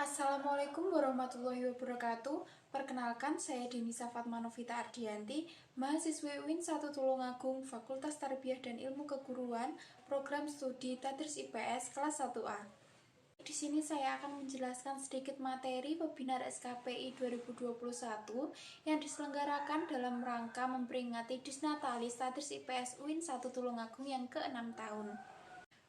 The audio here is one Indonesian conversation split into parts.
Assalamualaikum warahmatullahi wabarakatuh. Perkenalkan, saya Denisa Fatmanovita Ardianti, mahasiswi UIN 1 Tulungagung, Fakultas Tarbiyah dan Ilmu Keguruan, Program Studi Tadris IPS kelas 1A. Di sini saya akan menjelaskan sedikit materi webinar SKPI 2021 yang diselenggarakan dalam rangka memperingati Disnatalis Tadris IPS UIN 1 Tulungagung yang ke-6 tahun.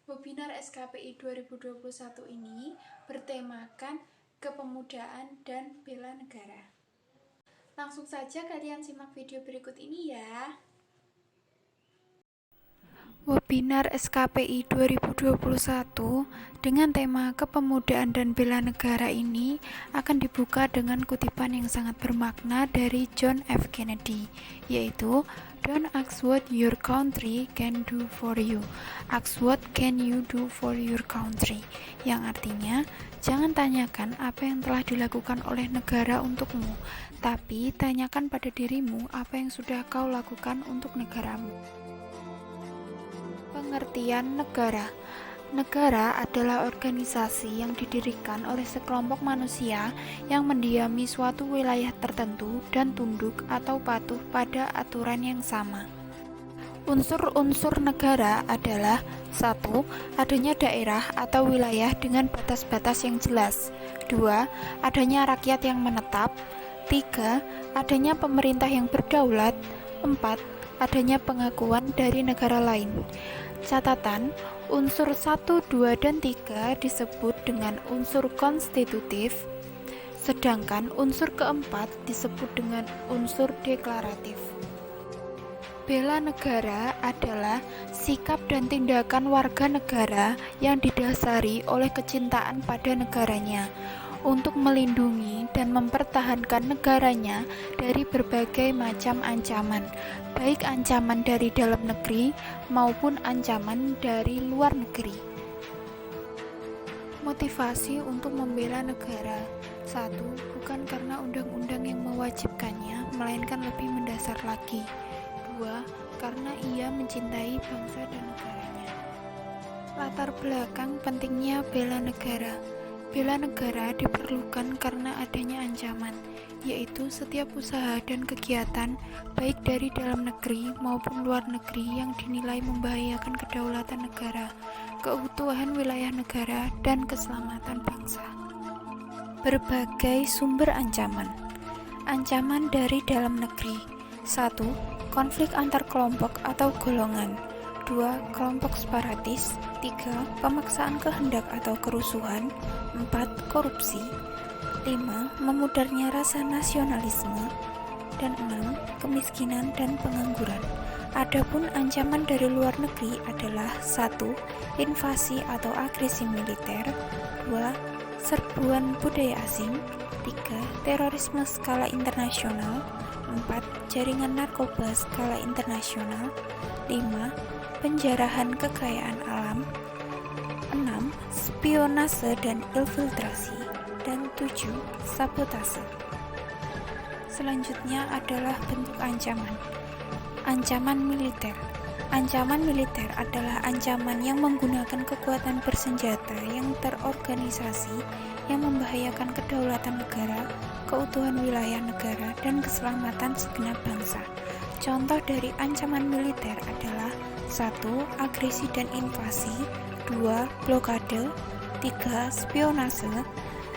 Webinar SKPI 2021 ini bertemakan kepemudaan dan bela negara. Langsung saja kalian simak video berikut ini ya. Webinar SKPI 2021 dengan tema kepemudaan dan bela negara ini akan dibuka dengan kutipan yang sangat bermakna dari John F. Kennedy, yaitu "Don't ask what your country can do for you, ask what can you do for your country", yang artinya jangan tanyakan apa yang telah dilakukan oleh negara untukmu, tapi tanyakan pada dirimu apa yang sudah kau lakukan untuk negaramu. Pengertian negara. Negara adalah organisasi yang didirikan oleh sekelompok manusia yang mendiami suatu wilayah tertentu dan tunduk atau patuh pada aturan yang sama. Unsur-unsur negara adalah: 1. Adanya daerah atau wilayah dengan batas-batas yang jelas. 2. Adanya rakyat yang menetap. 3. Adanya pemerintah yang berdaulat. 4. Adanya pengakuan dari negara lain. Catatan, unsur 1, 2, dan 3 disebut dengan unsur konstitutif, sedangkan unsur keempat disebut dengan unsur deklaratif. Bela negara adalah sikap dan tindakan warga negara yang didasari oleh kecintaan pada negaranya, untuk melindungi dan mempertahankan negaranya dari berbagai macam ancaman, baik ancaman dari dalam negeri maupun ancaman dari luar negeri. Motivasi untuk membela negara. 1. Bukan karena undang-undang yang mewajibkannya, melainkan lebih mendasar lagi. 2. Karena ia mencintai bangsa dan negaranya. Latar belakang pentingnya bela negara. Bela negara diperlukan karena adanya ancaman, yaitu setiap usaha dan kegiatan, baik dari dalam negeri maupun luar negeri yang dinilai membahayakan kedaulatan negara, keutuhan wilayah negara, dan keselamatan bangsa. Berbagai sumber ancaman. Ancaman dari dalam negeri. 1. Konflik antar kelompok atau golongan. 2. Kelompok separatis. 3. Pemaksaan kehendak atau kerusuhan. 4. Korupsi. 5. Memudarnya rasa nasionalisme. Dan 6. Kemiskinan dan pengangguran. Adapun ancaman dari luar negeri adalah: 1. Invasi atau agresi militer. 2. Serbuan budaya asing. 3. Terorisme skala internasional. 4. Jaringan narkoba skala internasional. 5. Penjarahan kekayaan alam. 6. Spionase dan infiltrasi. Dan 7. Sabotase. Selanjutnya adalah bentuk ancaman. Ancaman militer. Ancaman militer adalah ancaman yang menggunakan kekuatan bersenjata yang terorganisasi yang membahayakan kedaulatan negara, keutuhan wilayah negara, dan keselamatan segenap bangsa. Contoh dari ancaman militer adalah: 1. Agresi dan invasi. 2. Blokade. 3. Spionase.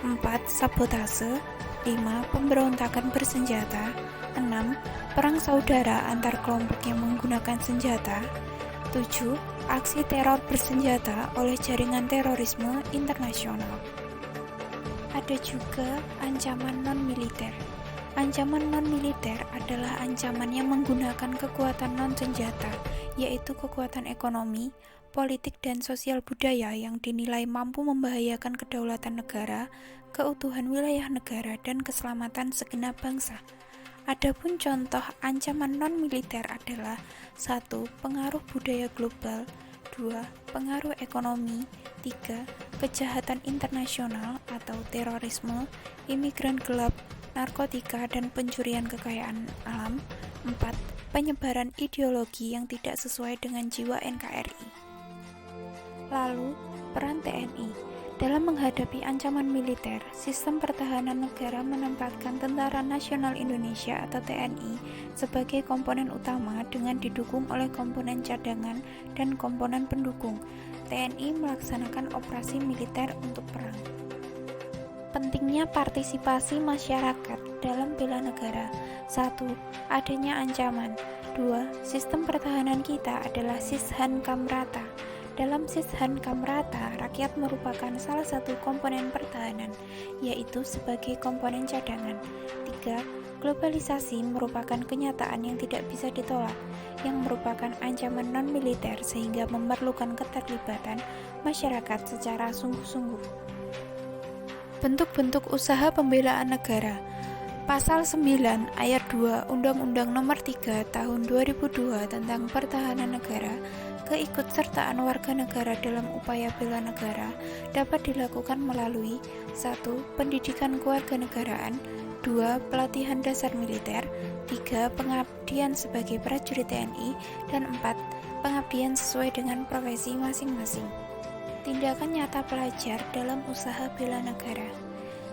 4. Sabotase. 5. Pemberontakan bersenjata. 6. Perang saudara antar kelompok yang menggunakan senjata. 7. Aksi teror bersenjata oleh jaringan terorisme internasional. Ada juga ancaman non-militer. Ancaman non-militer adalah ancaman yang menggunakan kekuatan non-senjata, yaitu kekuatan ekonomi, politik, dan sosial budaya yang dinilai mampu membahayakan kedaulatan negara, keutuhan wilayah negara, dan keselamatan segenap bangsa. Adapun contoh ancaman non-militer adalah: 1. Pengaruh budaya global. 2. Pengaruh ekonomi. 3. Kejahatan internasional atau terorisme, imigran gelap, narkotika, dan pencurian kekayaan alam. 4. Penyebaran ideologi yang tidak sesuai dengan jiwa NKRI. Lalu, peran TNI. Dalam menghadapi ancaman militer, sistem pertahanan negara menempatkan Tentara Nasional Indonesia atau TNI sebagai komponen utama dengan didukung oleh komponen cadangan dan komponen pendukung. TNI melaksanakan operasi militer untuk perang. Pentingnya partisipasi masyarakat dalam bela negara. 1. Adanya ancaman. 2. Sistem pertahanan kita adalah Sishan Kamrata. Dalam Sishan Kamrata, rakyat merupakan salah satu komponen pertahanan, yaitu sebagai komponen cadangan. 3. Globalisasi merupakan kenyataan yang tidak bisa ditolak, yang merupakan ancaman non-militer sehingga memerlukan keterlibatan masyarakat secara sungguh-sungguh. Bentuk-bentuk usaha pembelaan negara. Pasal 9 ayat 2 Undang-Undang Nomor 3 Tahun 2002 tentang Pertahanan Negara, keikutsertaan warga negara dalam upaya bela negara dapat dilakukan melalui 1. Pendidikan kewarganegaraan, 2. Pelatihan dasar militer, 3. Pengabdian sebagai prajurit TNI, dan 4. Pengabdian sesuai dengan profesi masing-masing. Tindakan nyata pelajar dalam usaha bela negara: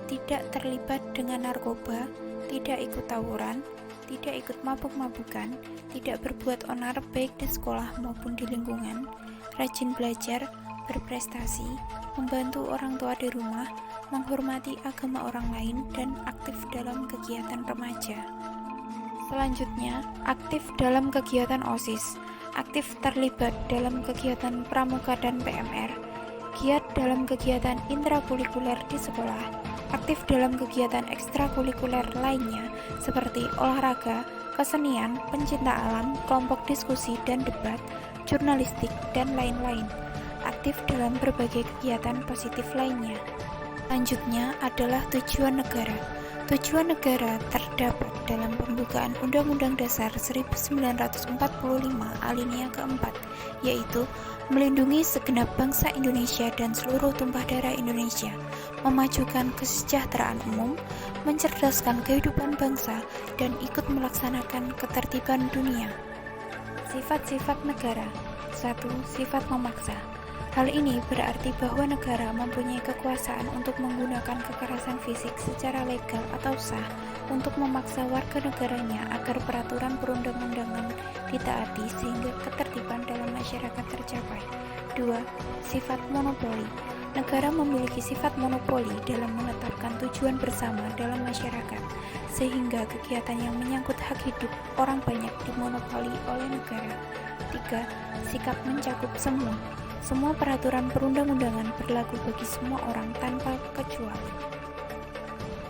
tidak terlibat dengan narkoba, tidak ikut tawuran, tidak ikut mabuk-mabukan, tidak berbuat onar baik di sekolah maupun di lingkungan, rajin belajar, berprestasi, membantu orang tua di rumah, menghormati agama orang lain, dan aktif dalam kegiatan remaja. Selanjutnya, aktif dalam kegiatan OSIS, aktif terlibat dalam kegiatan pramuka dan PMR, giat dalam kegiatan intrakurikuler di sekolah, aktif dalam kegiatan ekstrakurikuler lainnya seperti olahraga, kesenian, pencinta alam, kelompok diskusi dan debat, jurnalistik, dan lain-lain, aktif dalam berbagai kegiatan positif lainnya. Selanjutnya adalah tujuan negara. Tujuan negara terdapat dalam pembukaan Undang-Undang Dasar 1945 alinea keempat, yaitu melindungi segenap bangsa Indonesia dan seluruh tumpah darah Indonesia, memajukan kesejahteraan umum, mencerdaskan kehidupan bangsa, dan ikut melaksanakan ketertiban dunia. Sifat-sifat negara. 1. Sifat memaksa. Hal ini berarti bahwa negara mempunyai kekuasaan untuk menggunakan kekerasan fisik secara legal atau sah untuk memaksa warga negaranya agar peraturan perundang-undangan ditaati sehingga ketertiban dalam masyarakat tercapai. 2. Sifat monopoli. Negara memiliki sifat monopoli dalam menetapkan tujuan bersama dalam masyarakat, sehingga kegiatan yang menyangkut hak hidup orang banyak dimonopoli oleh negara. 3. Sikap mencakup semua. Semua peraturan perundang-undangan berlaku bagi semua orang tanpa kecuali.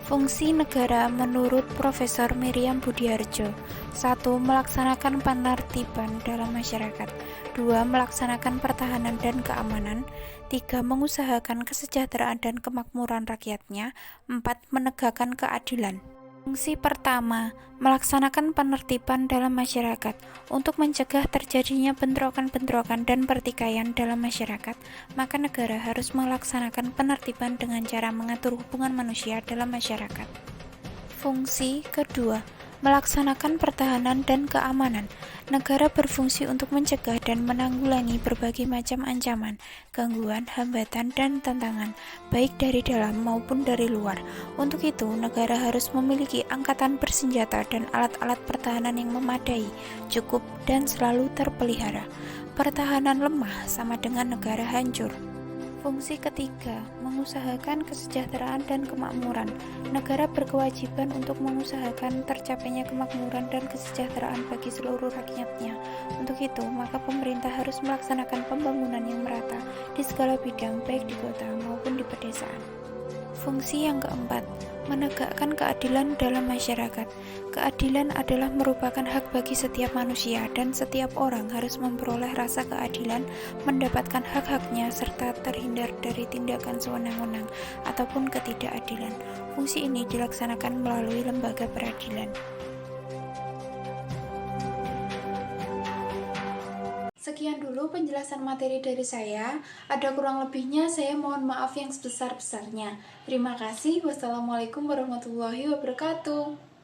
Fungsi negara menurut Profesor Miriam Budiarjo: 1. Melaksanakan penertiban dalam masyarakat, 2. Melaksanakan pertahanan dan keamanan, 3. Mengusahakan kesejahteraan dan kemakmuran rakyatnya, 4. Menegakkan keadilan. Fungsi pertama, melaksanakan penertiban dalam masyarakat. Untuk mencegah terjadinya bentrokan-bentrokan dan pertikaian dalam masyarakat, maka negara harus melaksanakan penertiban dengan cara mengatur hubungan manusia dalam masyarakat. Fungsi kedua, melaksanakan pertahanan dan keamanan. Negara berfungsi untuk mencegah dan menanggulangi berbagai macam ancaman, gangguan, hambatan, dan tantangan, baik dari dalam maupun dari luar. Untuk itu, negara harus memiliki angkatan bersenjata dan alat-alat pertahanan yang memadai, cukup, dan selalu terpelihara. Pertahanan lemah sama dengan negara hancur. Fungsi ketiga, mengusahakan kesejahteraan dan kemakmuran. Negara berkewajiban untuk mengusahakan tercapainya kemakmuran dan kesejahteraan bagi seluruh rakyatnya. Untuk itu, maka pemerintah harus melaksanakan pembangunan yang merata di segala bidang, baik di kota maupun di pedesaan. Fungsi yang keempat, menegakkan keadilan dalam masyarakat. Keadilan adalah merupakan hak bagi setiap manusia dan setiap orang harus memperoleh rasa keadilan, mendapatkan hak-haknya serta terhindar dari tindakan sewenang-wenang ataupun ketidakadilan. Fungsi ini dilaksanakan melalui lembaga peradilan. Sekian dulu penjelasan materi dari saya. Ada kurang lebihnya saya mohon maaf yang sebesar-besarnya. Terima kasih. Wassalamualaikum warahmatullahi wabarakatuh.